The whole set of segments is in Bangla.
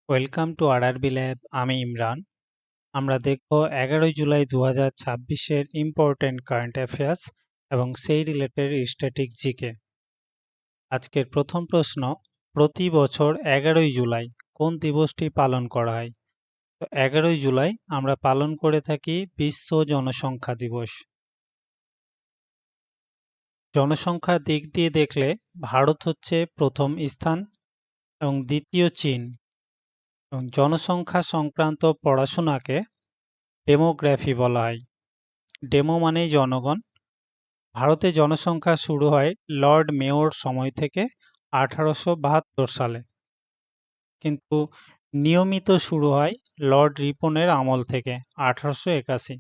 Welcome to RRB lab. আমি ইমরান। আমরা দেখব 11 জুলাই 2026-এর ইম্পর্টেন্ট কারেন্ট অ্যাফেয়ার্স এবং সেই রিলেটেড স্ট্যাটিক জিকে। আজকের প্রথম প্রশ্ন, প্রতি বছর 11 জুলাই কোন দিবসটি পালন করা হয়? তো 11 জুলাই আমরা পালন করে থাকি বিশ্ব জনসংখ্যা দিবস। জনসংখ্যার দিক দিয়ে দেখলে ভারত হচ্ছে প্রথম স্থান এবং দ্বিতীয় চীন। এবং জনসংখ্যা সংক্রান্ত পড়াশোনাকে ডেমোগ্রাফি বলা হয়। ডেমো মানেই জনগণ। ভারতে জনসংখ্যা শুরু হয় লর্ড মেয়র সময় থেকে 1872 সালে, কিন্তু নিয়মিত শুরু হয় লর্ড রিপনের আমল থেকে 1881।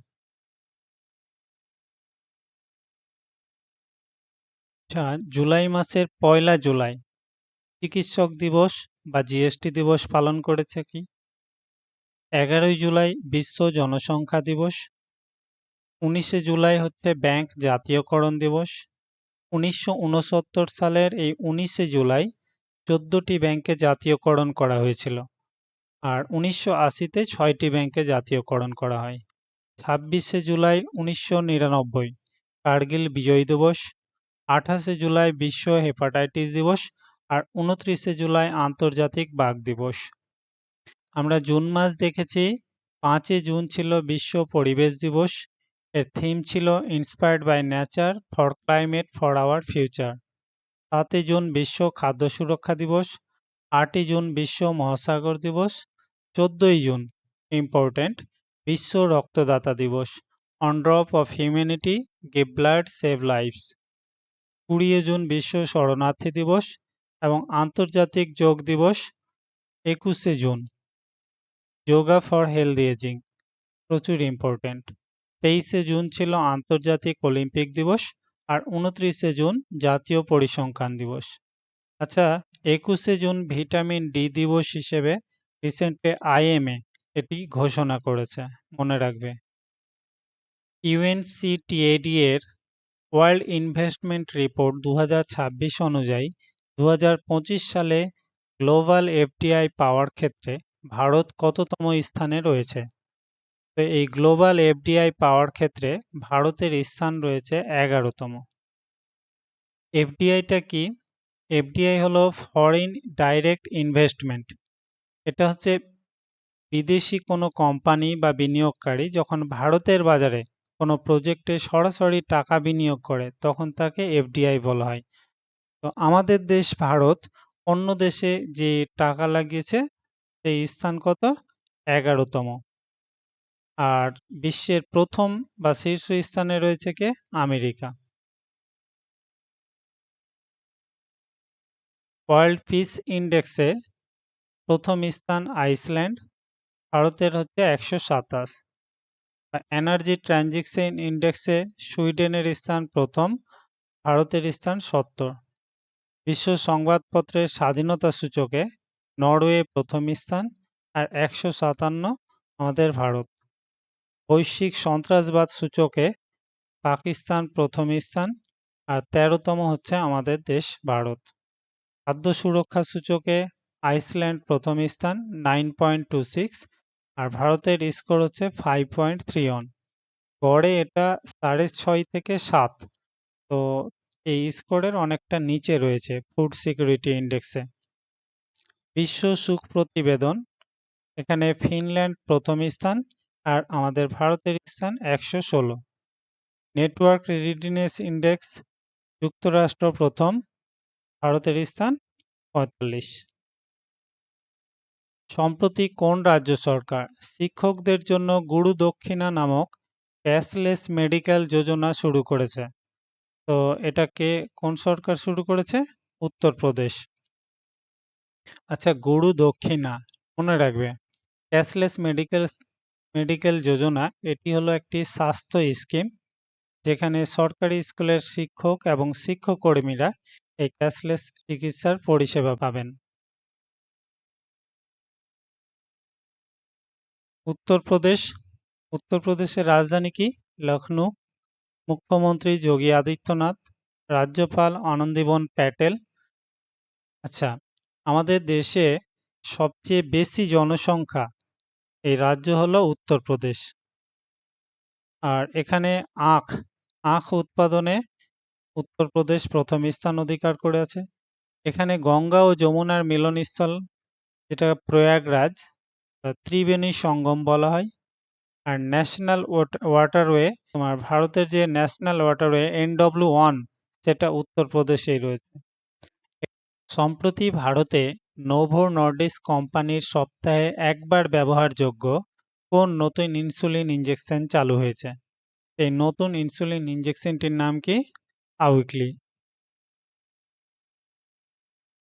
আচ্ছা, জুলাই মাসের 1 জুলাই চিকিৎসক দিবস বা জিএসটি দিবস পালন করেছে কি? 11 জুলাই বিশ্ব জনসংখ্যা দিবস। 19 জুলাই হচ্ছে ব্যাংক জাতীয়করণ দিবস। 1969 সালের এই 19 জুলাই 14টি ব্যাংকে জাতীয়করণ করা হয়েছিল, আর 1980-তে 6টি ব্যাংকে জাতীয়করণ করা হয়। 26 জুলাই 1999 কার্গিল বিজয় দিবস। 28 জুলাই বিশ্ব হেপাটাইটিস দিবস আর 29 জুলাই আন্তর্জাতিক বাঘ দিবস। আমরা জুন মাস দেখেছি। 5 জুন ছিল বিশ্ব পরিবেশ দিবস। এর থিম ছিল inspired by nature for climate for our future. 7 June বিশ্ব খাদ্য সুরক্ষা দিবস। 8 জুন বিশ্ব মহাসাগর দিবস। 14 জুন ইম্পর্টেন্ট বিশ্ব রক্তদাতা দিবস। One drop of humanity give blood save lives. 20 June বিশ্ব শরণার্থী দিবস এবং আন্তর্জাতিক যোগ দিবস। 21 June yoga for healthy ageing, প্রচুর ইম্পর্টেন্ট। 23 জুন ছিল আন্তর্জাতিক অলিম্পিক দিবস আর 29 জুন জাতীয় পরিসংখ্যান দিবস। আচ্ছা, 21 জুন ভিটামিন ডি দিবস হিসেবে রিসেন্টলি আইএমএ এটি ঘোষণা করেছে, মনে রাখবে। ইউএনসিটিএডি এর ওয়ার্ল্ড ইনভেস্টমেন্ট রিপোর্ট 2026 অনুযায়ী 2025 সালে গ্লোবাল এফডিআই পাওয়ার ক্ষেত্রে ভারত কততম স্থানে রয়েছে? তো এই গ্লোবাল এফডিআই পাওয়ার ক্ষেত্রে ভারতের স্থান রয়েছে 11তম। এফডিআইটা কি? এফডিআই হলো ফরেন ডাইরেক্ট ইনভেস্টমেন্ট। এটা হচ্ছে বিদেশি কোনো কোম্পানি বা বিনিয়োগকারী যখন ভারতের বাজারে কোনো প্রজেক্টে সরাসরি টাকা বিনিয়োগ করে তখন তাকে এফডিআই বলা হয়। তো আমাদের দেশ ভারত অন্য দেশে যে টাকা লাগিয়েছে সেই স্থান কত? 11তম। আর বিশ্বের প্রথম বা শীর্ষ স্থানে রয়েছে কে? আমেরিকা। ওয়ার্ল্ড পিস ইন্ডেক্সে প্রথম স্থান আইসল্যান্ড, ভারতের হচ্ছে 127। এনার্জি ট্রানজিশন ইন্ডেক্সে সুইডেনের স্থান প্রথম, ভারতের স্থান 70। বিশ্ব সংবাদপত্রের স্বাধীনতা সূচকে নরওয়ে প্রথম স্থান আর 157 আমাদের ভারত। বৈশ্বিক সন্ত্রাসবাদ সূচকে পাকিস্তান প্রথম স্থান আর 13তম হচ্ছে আমাদের দেশ ভারত। খাদ্য সুরক্ষা সূচকে আইসল্যান্ড প্রথম স্থান 9.26 আর ভারতের স্কোর হচ্ছে 5.31। গড়ে এটা 6.5 থেকে 7, তো এই স্কোরের অনেকটা নিচে রয়েছে ফুড সিকিউরিটি ইন্ডেক্সে। বিশ্ব সুখ প্রতিবেদন, এখানে ফিনল্যান্ড প্রথম স্থান আর আমাদের ভারতের স্থান 116। নেটওয়ার্ক রেডিনেস ইন্ডেক্স, যুক্তরাষ্ট্র প্রথম, ভারতের স্থান 45। সম্প্রতি কোন রাজ্য সরকার শিক্ষকদের জন্য গুরু দক্ষিণা নামক ক্যাশলেস মেডিকেল যোজনা শুরু করেছে? তো এটাকে কোন সরকার শুরু করেছে? উত্তরপ্রদেশ। আচ্ছা, গুরু দক্ষিণা মনে রাখবে। ক্যাশলেস মেডিকেল যোজনা এটি হলো একটি স্বাস্থ্য স্কিম যেখানে সরকারি স্কুলের শিক্ষক এবং শিক্ষককর্মীরা এই ক্যাশলেস চিকিৎসার পরিষেবা পাবেন। উত্তরপ্রদেশের রাজধানী কি? লখনৌ। মুখ্যমন্ত্রী যোগী আদিত্যনাথ, রাজ্যপাল আনন্দীবেন প্যাটেল। আচ্ছা, আমাদের দেশে সবচেয়ে বেশি জনসংখ্যা এই রাজ্য হলো উত্তরপ্রদেশ। আর এখানে আখ উৎপাদনে উত্তরপ্রদেশ প্রথম স্থান অধিকার করে আছে। এখানে গঙ্গা ও যমুনার মিলনস্থল, যেটা প্রয়াগরাজ ত্রিবেণী সঙ্গম বলা হয়। আর ন্যাশনাল ওয়াটারওয়ে, তোমার ভারতের যে ন্যাশনাল ওয়াটারওয়ে NW1, সেটা উত্তরপ্রদেশেই রয়েছে। সম্প্রতি ভারতে নোভো নর্ডিস্ক কোম্পানির সপ্তাহে একবার ব্যবহারযোগ্য কোন নতুন ইনসুলিন ইনজেকশন চালু হয়েছে? এই নতুন ইনসুলিন ইনজেকশনটির নাম কি? আউইকলি।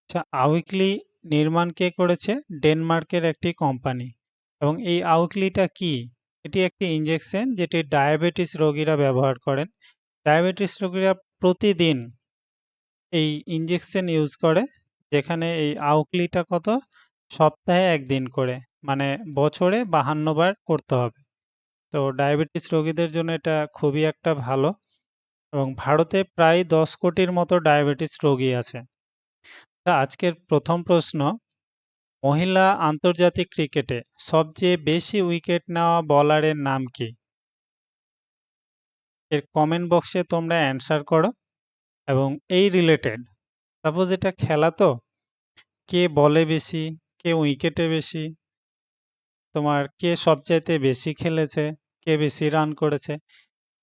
আচ্ছা, আউইকলি নির্মাণ কে করেছে? ডেনমার্কের একটি কোম্পানি। এবং এই আউইকলিটা কি? এটি একটি ইনজেকশন যেটি ডায়াবেটিস রোগীরা ব্যবহার করেন। ডায়াবেটিস রোগীরা প্রতিদিন এই ইনজেকশন ইউজ করে, যেখানে এই আউকলিটা কত? সপ্তাহে একদিন করে, মানে বছরে 52 বার করতে হবে। তো ডায়াবেটিস রোগীদের জন্য এটা খুবই একটা ভালো। এবং ভারতে প্রায় 10 কোটির মতো ডায়াবেটিস রোগী আছে। তা আজকের প্রথম প্রশ্ন, মহিলা আন্তর্জাতিক ক্রিকেটে সবচেয়ে বেশি উইকেট নেওয়া বলারের নাম কি? এর কমেন্ট বক্সে তোমরা অ্যান্সার করো। এবং এই রিলেটেড, সাপোজ এটা খেলা, তো কে বলে বেশি, কে উইকেটে বেশি, তোমার কে সবচাইতে বেশি খেলেছে, কে বেশি রান করেছে,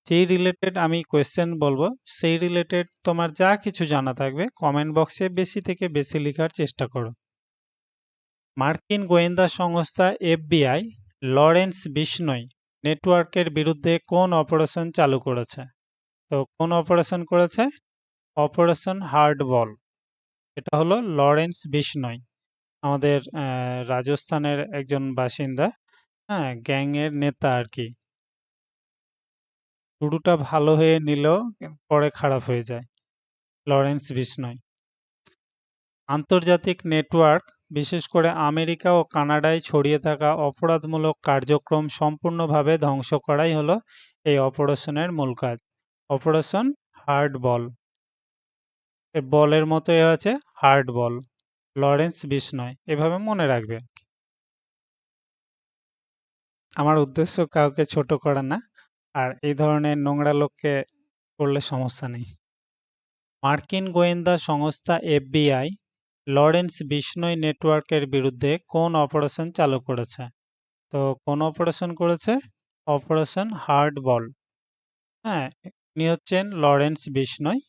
যেই রিলেটেড আমি কোয়েশ্চেন বলবো, সেই রিলেটেড তোমার যা কিছু জানা থাকবে কমেন্ট বক্সে বেশি থেকে বেশি লেখার চেষ্টা করো। মার্কিন গোয়েন্দা সংস্থা FBI লরেন্স বিশনোই নেটওয়ার্কের বিরুদ্ধে কোন অপারেশন চালু করেছে? তো কোন অপারেশন করেছে? অপারেশন হার্ড বল। এটা হলো লরেন্স বিশনোই, আমাদের রাজস্থানের একজন বাসিন্দা, হ্যাঁ, গ্যাংয়ের নেতা আর কি। শুরুটা ভালো হয়ে নিলেও পরে খারাপ হয়ে যায়। লরেন্স বিশনোই। আন্তর্জাতিক নেটওয়ার্ক, বিশেষ করে আমেরিকা ও কানাডায় ছড়িয়ে থাকা অপরাধমূলক কার্যক্রম সম্পূর্ণভাবে ধ্বংস করাই হলো এই অপারেশনের মূল কাজ। অপারেশন হার্ড বল। বলের মতো আছে হার্ড বল, লরেন্স বিশনোই, এভাবে মনে রাখবে। আমার উদ্দেশ্য কাউকে ছোট করা না, আর এই ধরনের নোংরা লোককে করলে সমস্যা নেই। মার্কিন গোয়েন্দা সংস্থা FBI লরেন্স বিশনোই নেটওয়ার্কের বিরুদ্ধে কোন অপারেশন চালু করেছে? তো কোন অপারেশন করেছে? অপারেশন হার্ড বল। হ্যাঁ, ইনি হচ্ছেন লরেন্স বিশনোই,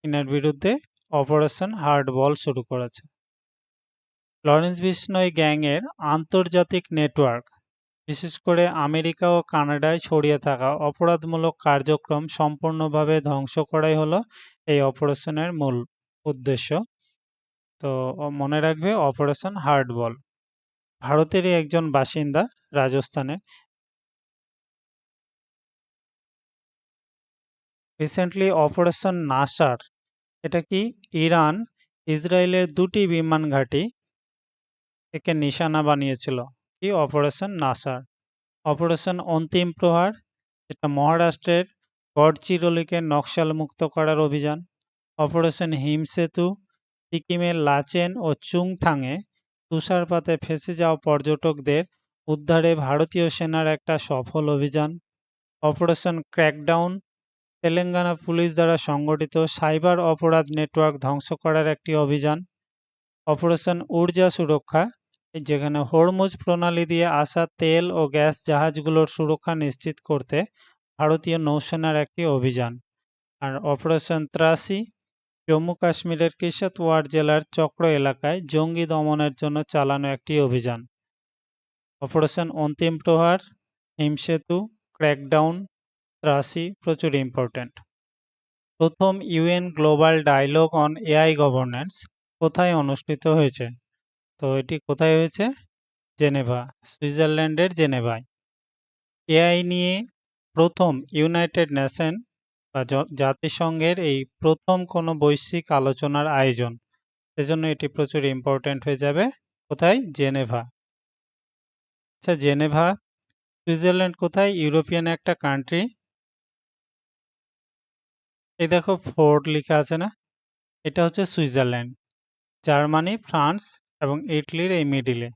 ইনার বিরুদ্ধে অপারেশন হার্ড বল শুরু করেছে। লরেন্স বিশনোই গ্যাংয়ের আন্তর্জাতিক নেটওয়ার্ক, বিশেষ করে আমেরিকা ও কানাডায় ছড়িয়ে থাকা অপরাধমূলক কার্যক্রম সম্পূর্ণভাবে ধ্বংস করাই হলো এই অপারেশনের মূল উদ্দেশ্য। তো মনে রাখবে অপারেশন হার্ড বল। ভারতেরই একজন বাসিন্দা, রাজস্থানে। রিসেন্টলি অপারেশন নাসার, এটা কি? ইরান ইসরায়েলের 2টি বিমান ঘাঁটি একে নিশানা বানিয়েছিল। কি? অপারেশন নাসার। অপারেশন অন্তিম প্রহার, এটা মহারাষ্ট্রের গড়চিরোলিকে নকশালমুক্ত করার অভিযান। অপারেশন হিমসেতু, সিকিমের লাচেন ও চুংথাংয়ে তুষারপাতে ফেঁসে যাওয়া পর্যটকদের উদ্ধারে ভারতীয় সেনার একটা সফল অভিযান। অপারেশন ক্র্যাকডাউন, তেলেঙ্গানা পুলিশ দ্বারা সংগঠিত সাইবার অপরাধ নেটওয়ার্ক ধ্বংস করার একটি অভিযান। অপারেশন ঊর্জা সুরক্ষা, যেখানে হরমুজ প্রণালী দিয়ে আসা তেল ও গ্যাস জাহাজগুলোর সুরক্ষা নিশ্চিত করতে ভারতীয় নৌসেনার একটি অভিযান। আর অপারেশন ত্রাসি, জম্মু কাশ্মীরের কিশতওয়াড় জেলার চক্র এলাকায় জঙ্গি দমনের জন্য চালানো একটি অভিযান। অপারেশন অন্তিম প্রহার, হিমসেতু, ক্র্যাকডাউন, ত্রাসি প্রচুর ইম্পর্ট্যান্ট। প্রথম UN global dialogue on AI governance কোথায় অনুষ্ঠিত হয়েছে? তো এটি কোথায় হয়েছে? জেনেভা, সুইজারল্যান্ডের জেনেভায়। AI নিয়ে প্রথম ইউনাইটেড নেশন বা জাতিসংঘের এই প্রথম কোনো বৈশ্বিক আলোচনার আয়োজন, সেজন্য এটি প্রচুর ইম্পর্ট্যান্ট হয়ে যাবে। কোথায়? জেনেভা। আচ্ছা, জেনেভা, সুইজারল্যান্ড কোথায়? ইউরোপিয়ান একটা কান্ট্রি। এই দেখো ফোর্ড লেখা আছে না, এটা হচ্ছে সুইজারল্যান্ড। জার্মানি, ফ্রান্স, এবং ইটালির এই মিডিলে।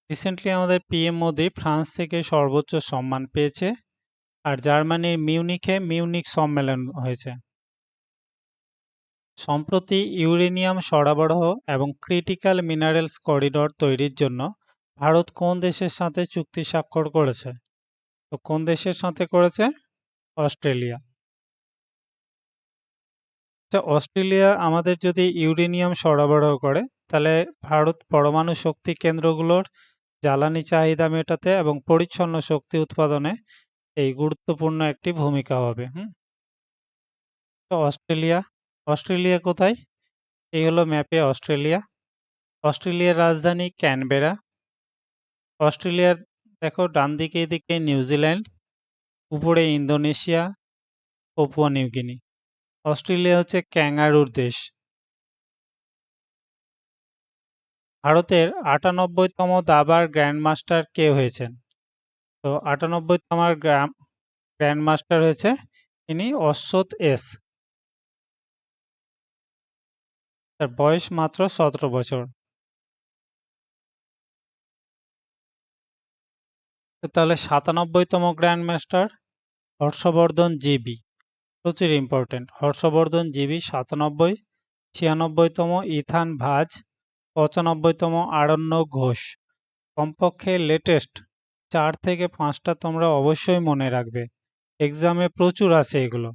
রিসেন্টলি আমাদের পিএম মোদি ফ্রান্স থেকে সর্বোচ্চ সম্মান পেয়েছে, আর জার্মানির মিউনিখে মিউনিখ সম্মেলন হয়েছে। সম্প্রতি ইউরেনিয়াম সরবরাহ এবং ক্রিটিক্যাল মিনারেলস করিডোর তৈরির জন্য ভারত কোন দেশের সাথে চুক্তি স্বাক্ষর করেছে? তো কোন দেশের সাথে করেছে? অস্ট্রেলিয়া। অস্ট্রেলিয়া আমাদের যদি ইউরেনিয়াম সরবরাহ করে, তাহলে ভারত পরমাণু শক্তি কেন্দ্রগুলোর জ্বালানি চাহিদা মেটাতে এবং পরিচ্ছন্ন শক্তি উৎপাদনে এই গুরুত্বপূর্ণ একটি ভূমিকা হবে। তো অস্ট্রেলিয়া কোথায়? এই হলো ম্যাপে অস্ট্রেলিয়া। অস্ট্রেলিয়ার রাজধানী ক্যানবেরা। অস্ট্রেলিয়ার দেখো ডান দিকে এদিকে নিউজিল্যান্ড, উপরে ইন্দোনেশিয়া, পাপুয়া নিউগিনি। অস্ট্রেলিয়া হচ্ছে ক্যাঙ্গারুর দেশ। ভারতের ৯৮তম দাবার গ্র্যান্ডমাস্টার কে হয়েছেন? তো ৯৮তম গ্র্যান্ডমাস্টার হয়েছে ইনি অশ্বত এস। তার বয়স মাত্র ১৭ বছর। তাহলে ৯৭তম গ্র্যান্ডমাস্টার হর্ষবর্ধন জিবি, প্রচুর ইম্পর্টেন্ট। হর্ষবর্ধন জিবি ৯৭। ৯৬তম ইথান ভাজ, ৯৫তম আরণ্যক ঘোষ। কমপক্ষে লেটেস্ট ৪ থেকে ৫টা তোমরা অবশ্যই মনে রাখবে, এক্সামে প্রচুর আছে এগুলো।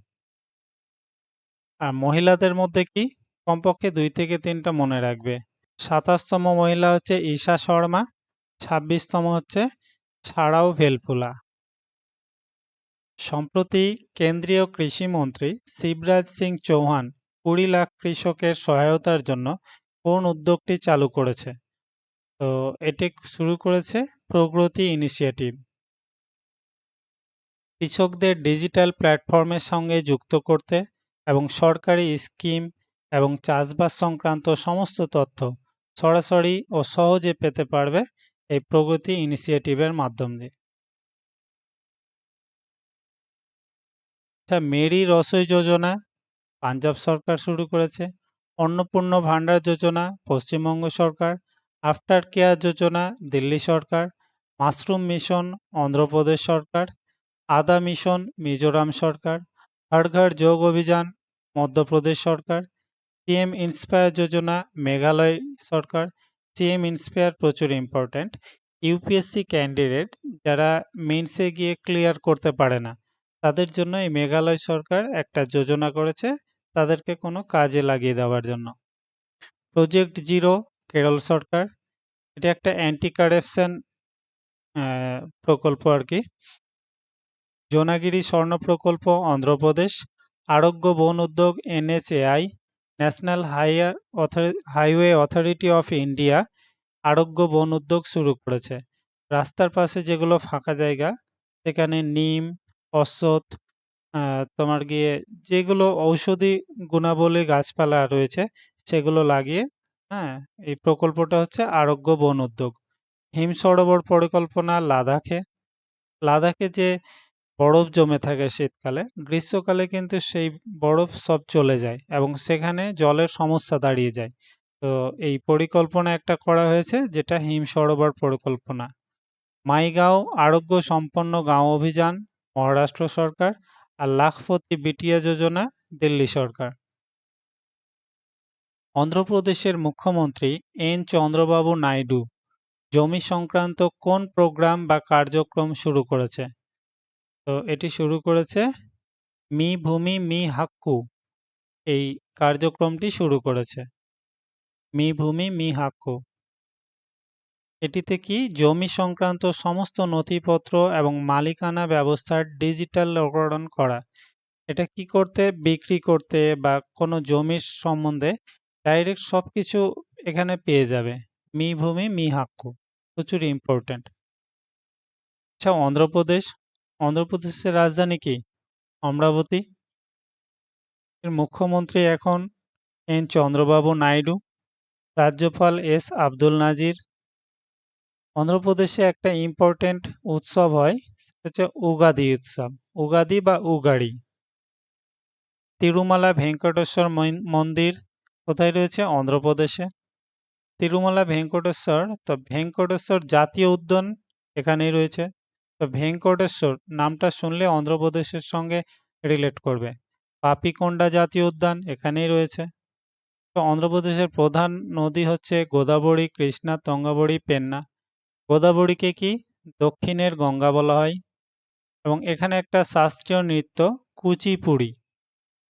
আর মহিলাদের মধ্যে কি? কমপক্ষে ২ থেকে ৩টা মনে রাখবে। ২৭তম মহিলা হচ্ছে ঈশা শর্মা, ২৬তম হচ্ছে ছাড়াও ভেলফুলা। সম্প্রতি কেন্দ্রীয় কৃষিমন্ত্রী শিবরাজ সিং চৌহান ২০ লাখ কৃষকের সহায়তার জন্য কোন উদ্যোগটি চালু করেছে? তো এটি শুরু করেছে প্রগতি ইনিশিয়েটিভ। কৃষকদের ডিজিটাল প্ল্যাটফর্মের সঙ্গে যুক্ত করতে এবং সরকারি স্কিম এবং চাষবাস সংক্রান্ত সমস্ত তথ্য সরাসরি ও সহজে পেতে পারবে এই প্রগতি ইনিশিয়েটিভের মাধ্যম দিয়ে। মেরি রসই যোজনা পাঞ্জাব সরকার শুরু করেছে। অন্নপূর্ণা ভান্ডার যোজনা পশ্চিমবঙ্গ সরকার। আফটার কেয়ার যোজনা দিল্লি সরকার। মাশরুম মিশন অন্ধ্রপ্রদেশ সরকার। আদা মিশন মিজোরাম সরকার। হর ঘর যোগ অভিযান মধ্যপ্রদেশ সরকার। সিএম ইন্সপায়ার যোজনা মেঘালয় সরকার। সিএম ইন্সপায়ার প্রচুর ইম্পর্ট্যান্ট। ইউপিএসসি ক্যান্ডিডেট যারা মেন্সে গিয়ে ক্লিয়ার করতে পারে না, তাদের জন্য এই মেঘালয় সরকার একটা যোজনা করেছে, তাদেরকে কোনো কাজে লাগিয়ে দেওয়ার জন্য। প্রজেক্ট জিরো কেরল সরকার, এটা একটা অ্যান্টি কারাপশন প্রকল্প আর কি। জোনাগিরি স্বর্ণ প্রকল্প অন্ধ্রপ্রদেশ। আরোগ্য বন উদ্যোগ এনএচএআই, national highway authority of India আরোগ্য বন উদ্যোগ শুরু করেছে। রাস্তার পাশে যেগুলো ফাঁকা জায়গা, সেখানে নিম, অশ্বত্থ, তোমার গিয়ে যেগুলো ঔষধি গুণাবলী গাছপালা রয়েছে সেগুলো লাগিয়ে, এই প্রকল্পটা হচ্ছে আরোগ্য বন উদ্যোগ। হিম সরোবর পরিকল্পনা লাদাখে যে বরফ জমে থাকে শীতকালে, গ্রীষ্মকালে কিন্তু সেই বরফ সব চলে যায় এবং সেখানে জলের সমস্যা দাঁড়িয়ে যায়। তো এই পরিকল্পনা একটা করা হয়েছে, যেটা হিম সরোবর পরিকল্পনা। মাইগাঁও আরোগ্য সম্পন্ন গাঁও অভিযান মহারাষ্ট্র সরকার। আর লাখপতি বিটিয়া যোজনা দিল্লি সরকার। অন্ধ্রপ্রদেশের মুখ্যমন্ত্রী এন চন্দ্রবাবু নাইডু জমি সংক্রান্ত কোন প্রোগ্রাম বা কার্যক্রম শুরু করেছে? তো এটি শুরু করেছে মি ভূমি মি হাক্কু, এই কার্যক্রমটি শুরু করেছে মি ভূমি মি হাক্কু। এটিতে কি জমি সংক্রান্ত সমস্ত নথিপত্র এবং মালিকানা ব্যবস্থার ডিজিটালকরণ করা। এটা কি করতে? বিক্রি করতে বা কোনো জমির সম্বন্ধে ডাইরেক্ট সব কিছু এখানে পেয়ে যাবে। মি ভূমি মি হাক্কু, প্রচুর ইম্পর্ট্যান্ট। আচ্ছা, অন্ধ্রপ্রদেশের রাজধানী কি? অমরাবতী। এর মুখ্যমন্ত্রী এখন এন চন্দ্রবাবু নাইডু। রাজ্যপাল এস আব্দুল নাজির। অন্ধ্রপ্রদেশে একটা ইম্পর্টেন্ট উৎসব হয়, সেটা হচ্ছে উগাদি উৎসব, উগাদি বা উগাড়ি। তিরুমালা ভেঙ্কটেশ্বর মন্দির কোথায় রয়েছে? অন্ধ্রপ্রদেশে। তিরুমালা ভেঙ্কটেশ্বর, তো ভেঙ্কটেশ্বর জাতীয় উদ্যান এখানেই রয়েছে। তো ভেঙ্কটেশ্বর নামটা শুনলে অন্ধ্রপ্রদেশের সঙ্গে রিলেট করবে। পাপিকোন্ডা জাতীয় উদ্যান এখানেই রয়েছে। তো অন্ধ্রপ্রদেশের প্রধান নদী হচ্ছে গোদাবরী, কৃষ্ণা, তঙ্গাবরী, পেন্না। গোদাবরীকে কি দক্ষিণের গঙ্গা বলা হয়। এবং এখানে একটা শাস্ত্রীয় নৃত্য কুচিপুড়ি,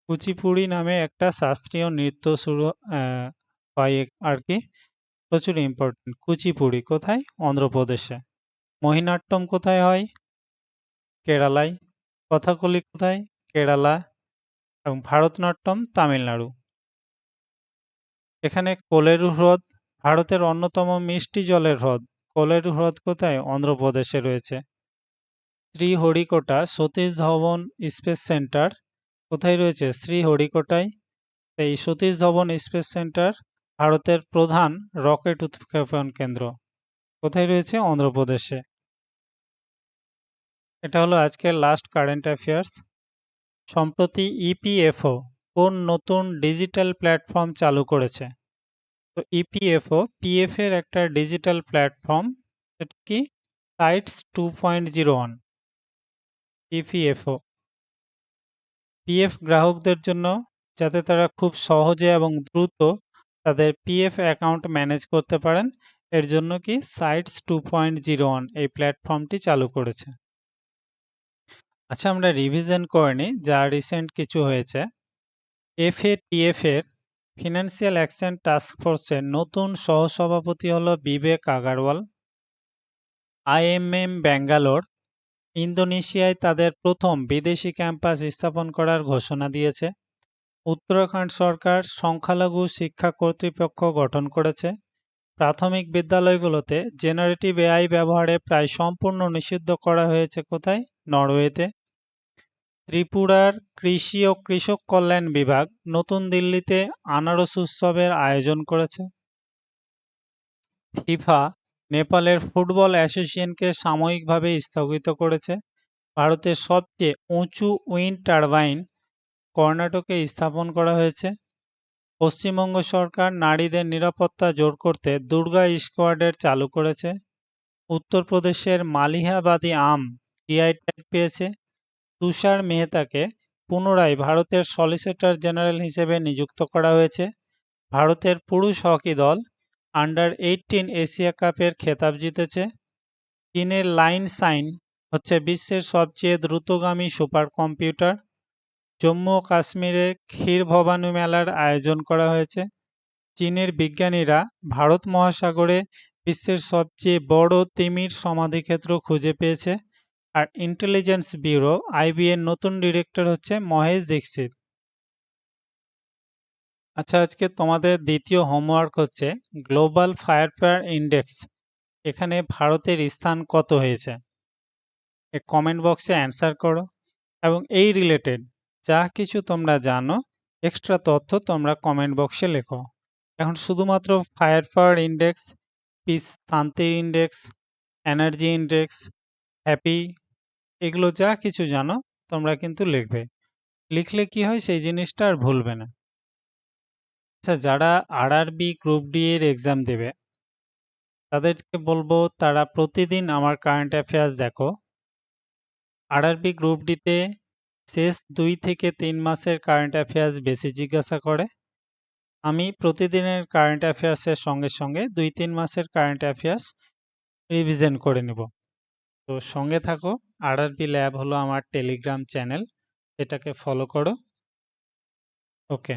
কুচিপুড়ি নামে একটা শাস্ত্রীয় নৃত্য শুরু হয় আর কি, প্রচুর ইম্পর্টেন্ট। কুচিপুড়ি কোথায়? অন্ধ্রপ্রদেশে। মোহিনীঅট্টম কোথায় হয়? কেরালায়। কথাকলি কোথায়? কেরালা। এবং ভারতনাট্যম তামিলনাড়ু। এখানে কোলেরু হ্রদ, ভারতের অন্যতম মিষ্টি জলের হ্রদ। কোলেরু হ্রদ কোথায়? অন্ধ্রপ্রদেশে রয়েছে। শ্রীহরিকোটা সতীশ ধাওয়ান স্পেস সেন্টার কোথায় রয়েছে? শ্রীহরিকোটায়। এই সতীশ ধাওয়ান স্পেস সেন্টার ভারতের প্রধান রকেট উৎক্ষেপণ কেন্দ্র কোথায় রয়েছে? অন্ধ্রপ্রদেশে। এটা হলো আজকের লাস্ট কারেন্ট অ্যাফেয়ার্স। সম্প্রতি ইপিএফও কোন নতুন ডিজিটাল প্ল্যাটফর্ম চালু করেছে? তো ইপিএফও পিএফ এর একটা ডিজিটাল প্ল্যাটফর্ম, এটা কি? সাইটস 2.01। ইপিএফও পিএফ গ্রাহকদের জন্য, যাতে তারা খুব সহজে এবং দ্রুত তাদের পিএফ অ্যাকাউন্ট ম্যানেজ করতে পারেন, এর জন্য কি সাইটস 2.01 এই প্ল্যাটফর্মটি চালু করেছে। আচ্ছা, আমরা রিভিশন করে নিই যা রিসেন্ট কিছু হয়েছে। এফএটিএফ এর ফিনান্সিয়াল অ্যাকশন টাস্ক ফোর্সের নতুন সহসভাপতি হলো বিবেক আগারওয়াল। আইএমএম ব্যাঙ্গালোর ইন্দোনেশিয়ায় তাদের প্রথম বিদেশি ক্যাম্পাস স্থাপন করার ঘোষণা দিয়েছে। উত্তরাখণ্ড সরকার সংখ্যালঘু শিক্ষা কর্তৃপক্ষ গঠন করেছে। প্রাথমিক বিদ্যালয়গুলোতে জেনারেটিভ এআই ব্যবহারে প্রায় সম্পূর্ণ নিষিদ্ধ করা হয়েছে কোথায়? নরওয়েতে। ত্রিপুরার কৃষি ও কৃষক কল্যাণ বিভাগ নতুন দিল্লিতে আনারস উৎসবের আয়োজন করেছে। ফিফা নেপালের ফুটবল অ্যাসোসিয়েশনকে সাময়িকভাবে স্থগিত করেছে। ভারতের সবচেয়ে উঁচু উইন্ড টারবাইন কর্ণাটকে স্থাপন করা হয়েছে। পশ্চিমবঙ্গ সরকার নারীদের নিরাপত্তা জোর করতে দুর্গা স্কোয়াডের চালু করেছে। উত্তরপ্রদেশের মালিহাবাদী আম জিআই ট্যাগ পেয়েছে। তুষার মেহতাকে পুনরায় ভারতের সলিসিটর জেনারেল হিসেবে নিযুক্ত করা হয়েছে। ভারতের পুরুষ হকি দল আন্ডার-18 এশিয়া কাপের খেতাব জিতেছে। চীনের লাইন সাইন হচ্ছে বিশ্বের সবচেয়ে দ্রুতগামী সুপার কম্পিউটার। জম্মু ও কাশ্মীরে ক্ষীর ভবানী মেলার আয়োজন করা হয়েছে। চীনের বিজ্ঞানীরা ভারত মহাসাগরে বিশ্বের সবচেয়ে বড় তিমির সমাধিক্ষেত্র খুঁজে পেয়েছে। আর ইন্টেলিজেন্স ব্যুরো আইবি এর নতুন ডিরেক্টর হচ্ছে মহেশ দীক্ষিত। আচ্ছা, আজকে তোমাদের দ্বিতীয় হোমওয়ার্ক হচ্ছে গ্লোবাল ফায়ার ইন্ডেক্স, এখানে ভারতের স্থান কত হয়েছে? কমেন্ট বক্সে অ্যান্সার করো এবং এই রিলেটেড যা কিছু তোমরা জানো এক্সট্রা তথ্য তোমরা কমেন্ট বক্সে লেখো। এখন শুধুমাত্র ফায়ার ইন্ডেক্স, পিস শান্তির ইন্ডেক্স, এনার্জি ইন্ডেক্স, হ্যাপি, এগুলো যা কিছু জানো তোমরা কিন্তু লিখবে। লিখলে কি হয়, সেই জিনিসটা আর ভুলবে না। আচ্ছা, যারা আরআরবি গ্রুপ ডি এর এক্সাম দেবে তাদেরকে বলবো তারা প্রতিদিন আমার কারেন্ট অ্যাফেয়ার্স দেখো। আরআরবি গ্রুপ ডিতে শেষ 2 থেকে 3 মাসের কারেন্ট অ্যাফেয়ার্স বেশি জিজ্ঞাসা করে। আমি প্রতিদিনের কারেন্ট অ্যাফেয়ার্সের সঙ্গে সঙ্গে 2-3 মাসের কারেন্ট অ্যাফেয়ার্স রিভিশন করে নেব। তো সঙ্গে থাকো। আরআরবি ল্যাব হলো আমার টেলিগ্রাম চ্যানেল, এটাকে ফলো করো। ওকে।